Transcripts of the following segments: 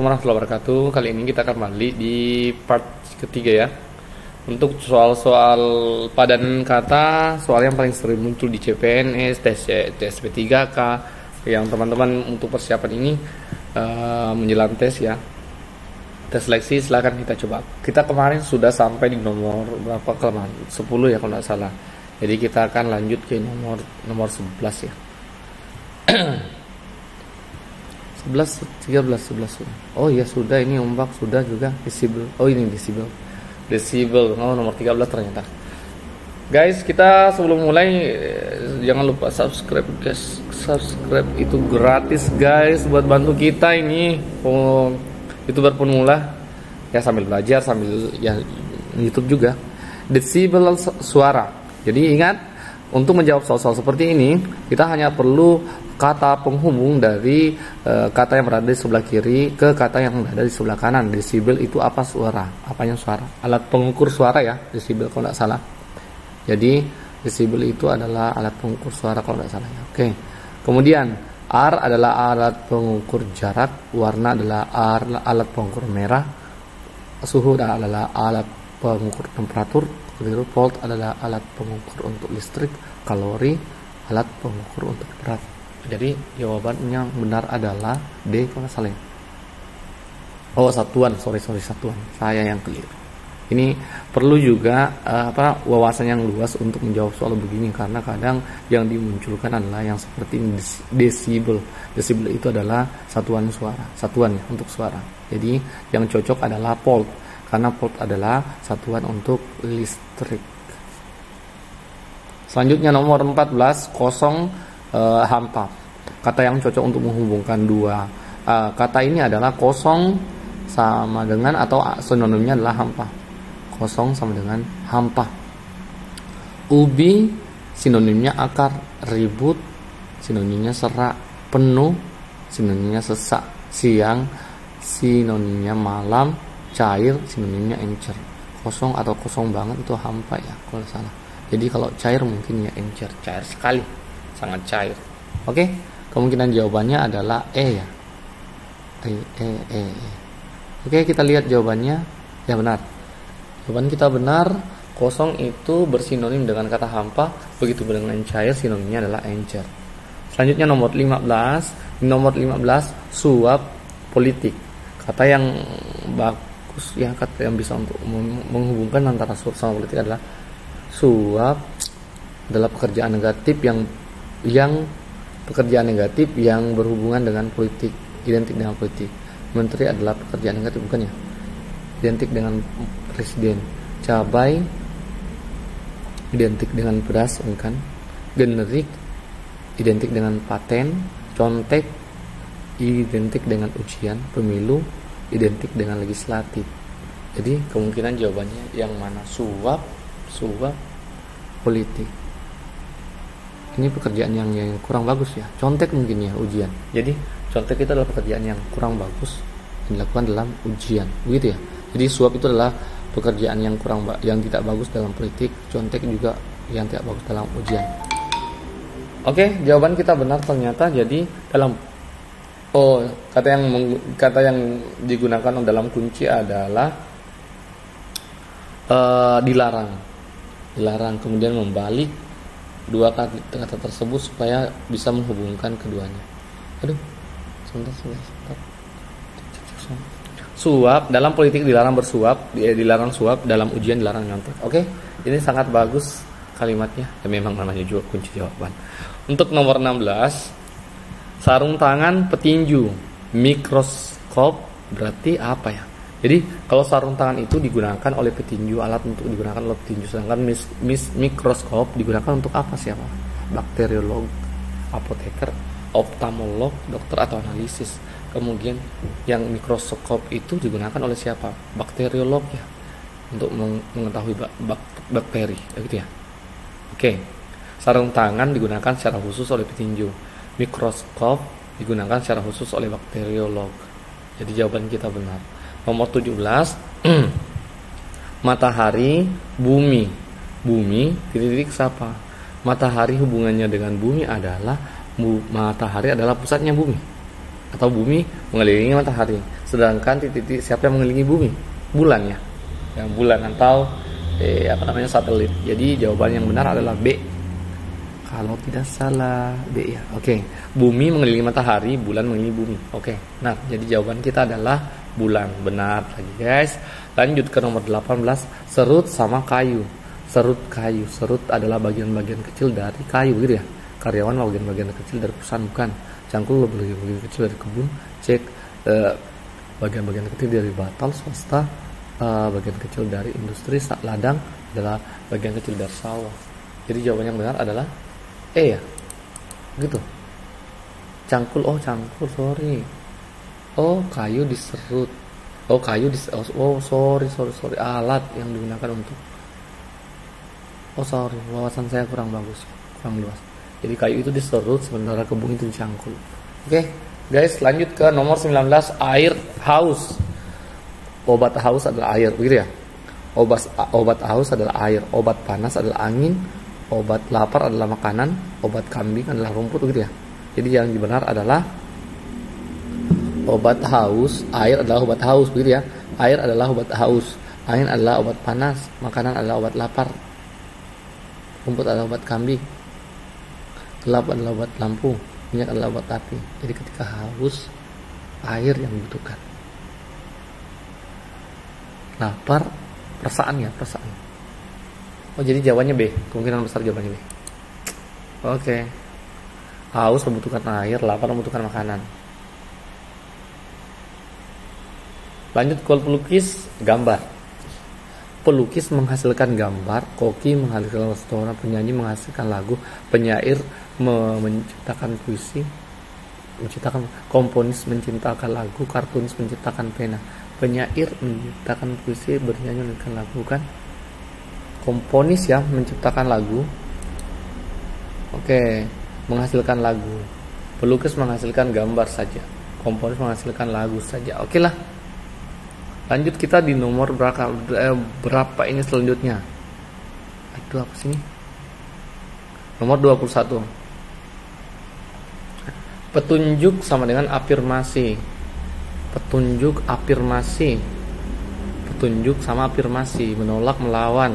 Assalamualaikum warahmatullahi wabarakatuh. Kali ini kita kembali di part ketiga ya. Untuk soal-soal padanan kata, soal yang paling sering muncul di CPNS, tes P3K, yang teman-teman untuk persiapan ini menjelang tes ya. Tes seleksi silahkan kita coba. Kita kemarin sudah sampai di nomor berapa kelemahan? 10 ya kalau nggak salah. Jadi kita akan lanjut ke nomor 11 ya. 11, 13, 11. Oh iya sudah, ini ombak sudah juga desibel. Oh ini desibel. Oh nomor 13 ternyata. Guys, kita sebelum mulai jangan lupa subscribe guys. Subscribe itu gratis guys buat bantu kita ini. YouTuber pemula ya, sambil belajar sambil ya YouTube juga. Desibel suara. Jadi ingat, untuk menjawab soal-soal seperti ini kita hanya perlu kata penghubung dari kata yang berada di sebelah kiri ke kata yang berada di sebelah kanan. Desibel itu apa? Suara. Apanya suara? Alat pengukur suara ya, desibel kalau tidak salah. Jadi desibel itu adalah alat pengukur suara kalau tidak salah ya. Oke. Kemudian R adalah alat pengukur jarak, warna adalah alat pengukur merah, suhu adalah alat pengukur temperatur, volt adalah alat pengukur untuk listrik, kalori alat pengukur untuk berat. Jadi jawaban yang benar adalah D kalau nggak salah. Oh satuan, sorry satuan. Saya yang keliru. Ini perlu juga wawasan yang luas untuk menjawab soal begini, karena kadang yang dimunculkan adalah yang seperti desibel. Desibel itu adalah satuan suara, satuan ya, untuk suara. Jadi yang cocok adalah volt, karena volt adalah satuan untuk listrik. Selanjutnya nomor 14, kosong hampa. Kata yang cocok untuk menghubungkan dua kata ini adalah kosong sama dengan, atau sinonimnya adalah hampa. Kosong sama dengan hampa. Ubi sinonimnya akar, ribut sinonimnya serak, penuh sinonimnya sesak, siang sinonimnya malam, cair sinonimnya encer. Kosong atau kosong banget itu hampa ya kalau salah. Jadi kalau cair mungkin ya encer, cair sekali, sangat cair. Oke, kemungkinan jawabannya adalah E ya. Oke, kita lihat jawabannya. Ya benar. Jawaban kita benar. Kosong itu bersinonim dengan kata hampa, begitu dengan cair sinonimnya adalah encer. Selanjutnya nomor 15. Nomor 15, suap politik. Kata yang bagus ya, kata yang bisa untuk menghubungkan antara suap sama politik adalah suap adalah pekerjaan negatif yang berhubungan dengan politik, identik dengan politik. Menteri adalah pekerjaan negatif, bukan ya? Identik dengan presiden. Cabai identik dengan beras, bukan? Generik identik dengan paten. Contek identik dengan ujian. Pemilu identik dengan legislatif. Jadi kemungkinan jawabannya yang mana? Suap politik. Ini pekerjaan yang kurang bagus ya. Contek mungkin ya, ujian. Jadi contek itu adalah pekerjaan yang kurang bagus yang dilakukan dalam ujian, begitu ya. Jadi suap itu adalah pekerjaan yang tidak bagus dalam politik. Contek juga yang tidak bagus dalam ujian. Oke, jawaban kita benar ternyata. Jadi dalam kata yang digunakan dalam kunci adalah dilarang. Kemudian membalik dua kata tersebut supaya bisa menghubungkan keduanya. Sebentar. Suap dalam politik dilarang bersuap, dilarang suap, dalam ujian dilarang nyontek. Oke, ini sangat bagus kalimatnya. Ya, memang namanya juga kunci jawaban. Untuk nomor 16, sarung tangan petinju, mikroskop berarti apa ya? Jadi kalau sarung tangan itu digunakan oleh petinju, alat untuk digunakan oleh petinju, sedangkan mikroskop digunakan untuk apa siapa? Bakteriolog, apoteker, oftalmolog, dokter atau analisis. Kemudian yang mikroskop itu digunakan oleh siapa? Bakteriolog ya, untuk mengetahui bakteri, gitu ya. Oke, sarung tangan digunakan secara khusus oleh petinju, mikroskop digunakan secara khusus oleh bakteriolog. Jadi jawaban kita benar. Nomor 17, matahari, bumi. Titik siapa? Matahari hubungannya dengan bumi adalah matahari adalah pusatnya bumi, atau bumi mengelilingi matahari. Sedangkan titik-titik siapa yang mengelilingi bumi? Bulan ya. Yang bulan atau satelit. Jadi jawaban yang benar adalah B. Kalau tidak salah B ya. Oke. Bumi mengelilingi matahari, bulan mengelilingi bumi. Oke. Nah, jadi jawaban kita adalah bulan. Benar lagi, guys. Lanjut ke nomor 18, serut sama kayu. Serut kayu. Serut adalah bagian-bagian kecil dari kayu gitu ya. Karyawan bagian-bagian kecil dari perusahaan bukan. Cangkul bagian-bagian kecil dari kebun. Cek bagian-bagian kecil dari batal swasta. Bagian kecil dari industri. Ladang adalah bagian kecil dari sawah. Jadi jawaban yang benar adalah E ya. Gitu. Cangkul, cangkul, sorry. Kayu diserut. Sorry. Alat yang digunakan untuk. Sorry, wawasan saya kurang bagus, kurang luas. Jadi kayu itu diserut, sementara kebun itu dicangkul. Oke, guys, lanjut ke nomor 19, air haus. Obat haus adalah air, begitu ya. Obat haus adalah air, obat panas adalah angin, obat lapar adalah makanan, obat kambing adalah rumput, begitu ya. Jadi yang benar adalah obat haus, air adalah obat haus, begitu ya. Air adalah obat haus, angin adalah obat panas, makanan adalah obat lapar, rumput adalah obat kambing, gelap adalah obat lampu, minyak adalah obat api. Jadi ketika haus, air yang dibutuhkan. Lapar, perasaan. Jadi jawabannya B. Kemungkinan besar jawabannya B. Oke. Haus membutuhkan air, lapar membutuhkan makanan. Lanjut ke pelukis, gambar. Pelukis menghasilkan gambar, koki menghasilkan restoran, penyanyi menghasilkan lagu, penyair menciptakan puisi, komponis menciptakan lagu, kartunis menciptakan pena. Penyair menciptakan puisi, bernyanyi menciptakan lagu kan. Komponis ya menciptakan lagu. Oke, menghasilkan lagu. Pelukis menghasilkan gambar saja. Komponis menghasilkan lagu saja. Oke lah. Lanjut kita di nomor berapa ini selanjutnya? Aduh, apa sih ini? Nomor 21. Petunjuk sama dengan afirmasi. Petunjuk, afirmasi. Petunjuk sama afirmasi. Menolak, melawan.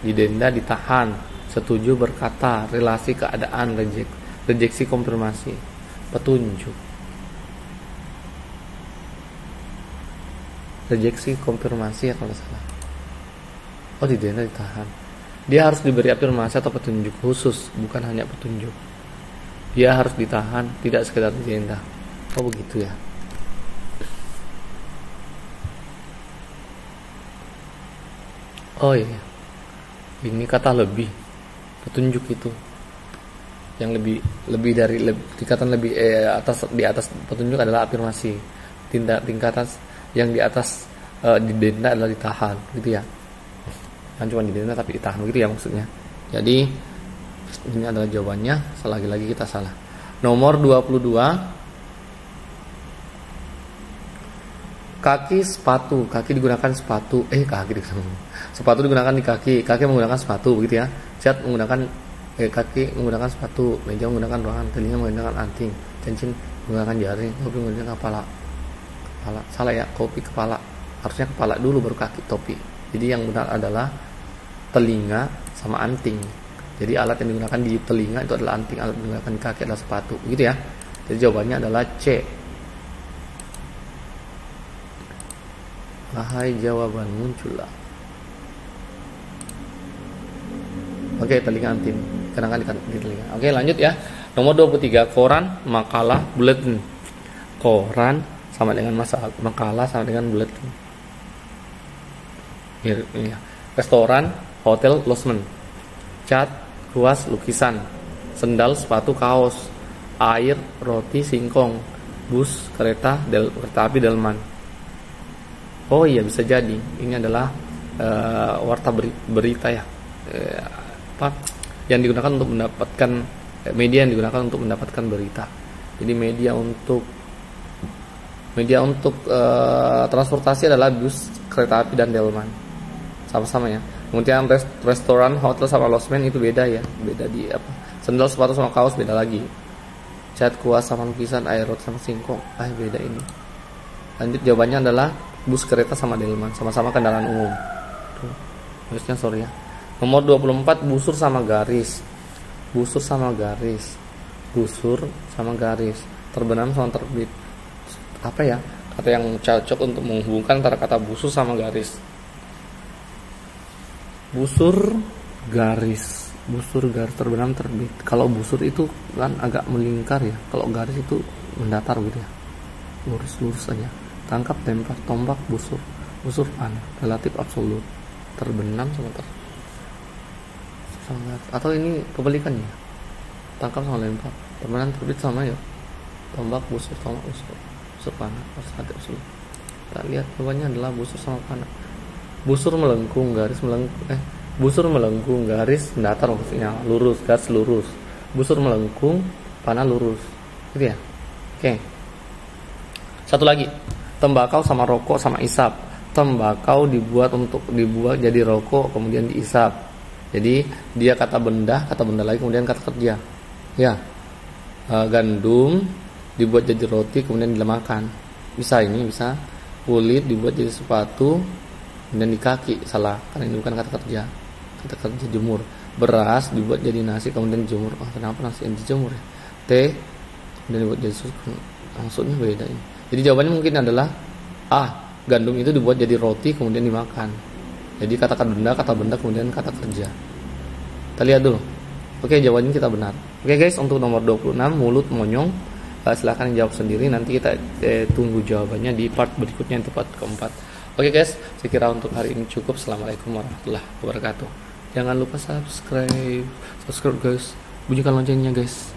Didenda, ditahan. Setuju, berkata. Relasi, keadaan, rejeksi, konfirmasi. Petunjuk. Rejeksi, konfirmasi ya kalau salah. Didenda, ditahan. Dia harus diberi afirmasi atau petunjuk khusus, bukan hanya petunjuk. Dia harus ditahan, tidak sekedar didenda. Begitu ya. Iya. Ini kata lebih. Petunjuk itu yang lebih dari tingkatan lebih di atas petunjuk adalah afirmasi. Tingkatan yang di atas didenda adalah ditahan, gitu ya. Kan cuma didenda tapi ditahan, gitu ya maksudnya. Jadi ini adalah jawabannya. Lagi-lagi kita salah. Nomor 22. Kaki, sepatu. Kaki digunakan sepatu. Sepatu digunakan di kaki. Kaki menggunakan sepatu, begitu ya. Cat menggunakan kaki menggunakan sepatu. Meja menggunakan ruangan. Telinga menggunakan anting. Cincin menggunakan jari. Topi menggunakan kepala. Salah ya, kopi kepala. Harusnya kepala dulu baru kaki, topi. Jadi yang benar adalah telinga sama anting. Jadi alat yang digunakan di telinga itu adalah anting. Alat yang digunakan di kaki adalah sepatu, begitu ya. Jadi jawabannya adalah C. Wahai jawaban muncullah. Oke, telinga anting. Kenangan di telinga. Oke, lanjut ya. Nomor 23, koran, makalah, buletin. Koran sama dengan makalah sama dengan buletin. Ini ya. Restoran, hotel, losmen. Cat, kuas, lukisan. Sendal, sepatu, kaos. Air, roti, singkong. Bus, kereta api, delman. Iya, bisa jadi ini adalah warta berita ya, yang digunakan untuk mendapatkan media yang digunakan untuk mendapatkan berita. Jadi media untuk transportasi adalah bus, kereta api, dan delman. Sama-sama ya. Kemudian restoran, hotel sama losmen itu beda ya, beda di apa. Sendal, sepatu sama kaos beda lagi. cat, kuas sama lukisan, aerot sama singkong. Beda ini. Lanjut, jawabannya adalah bus, kereta sama delman, sama-sama kendaraan umum. Tuh, harusnya sorry ya. Nomor 24, busur sama garis. Busur sama garis. Busur sama garis. Terbenam sama terbit. Apa ya? Kata yang cocok untuk menghubungkan antara kata busur sama garis. Busur, garis. Busur, garis, terbenam, terbit. Kalau busur itu kan agak melingkar ya. Kalau garis itu mendatar gitu ya. Lurus-lurus aja. Tangkap, lempar, tombak, busur. Busur panah, relatif absolut. Terbenam sama terbit. Atau ini kebalikannya, tangkap sama lempar, terbenam, terbit sama ya, tombak, busur, tombak, busur panah, relatif absolut. Kita lihat jawabannya adalah busur sama panah. Busur melengkung, garis melengkung, busur melengkung, garis datar, maksudnya lurus, garis lurus. Busur melengkung, panah lurus, gitu ya. Oke. Satu lagi, tembakau sama rokok sama isap. Tembakau dibuat jadi rokok, kemudian diisap. Jadi dia kata benda lagi, kemudian kata kerja. Ya, gandum dibuat jadi roti, kemudian dimakan. Bisa ini, bisa kulit dibuat jadi sepatu, kemudian di kaki. Salah, karena ini bukan kata kerja. Kata kerja jemur. Beras dibuat jadi nasi, kemudian dijemur. Kenapa nasi yang dijemur ya? Teh kemudian dibuat jadi susu. Maksudnya beda ini. Jadi jawabannya mungkin adalah A. Gandum itu dibuat jadi roti, kemudian dimakan. Jadi kata benda, kemudian kata kerja. Kita lihat dulu. Oke, jawabannya kita benar. Oke guys, untuk nomor 26, mulut monyong. Silahkan jawab sendiri. Nanti kita tunggu jawabannya di part berikutnya, untuk part keempat. Oke guys, saya kira untuk hari ini cukup. Assalamualaikum warahmatullahi wabarakatuh. Jangan lupa subscribe guys. Bunyikan loncengnya guys.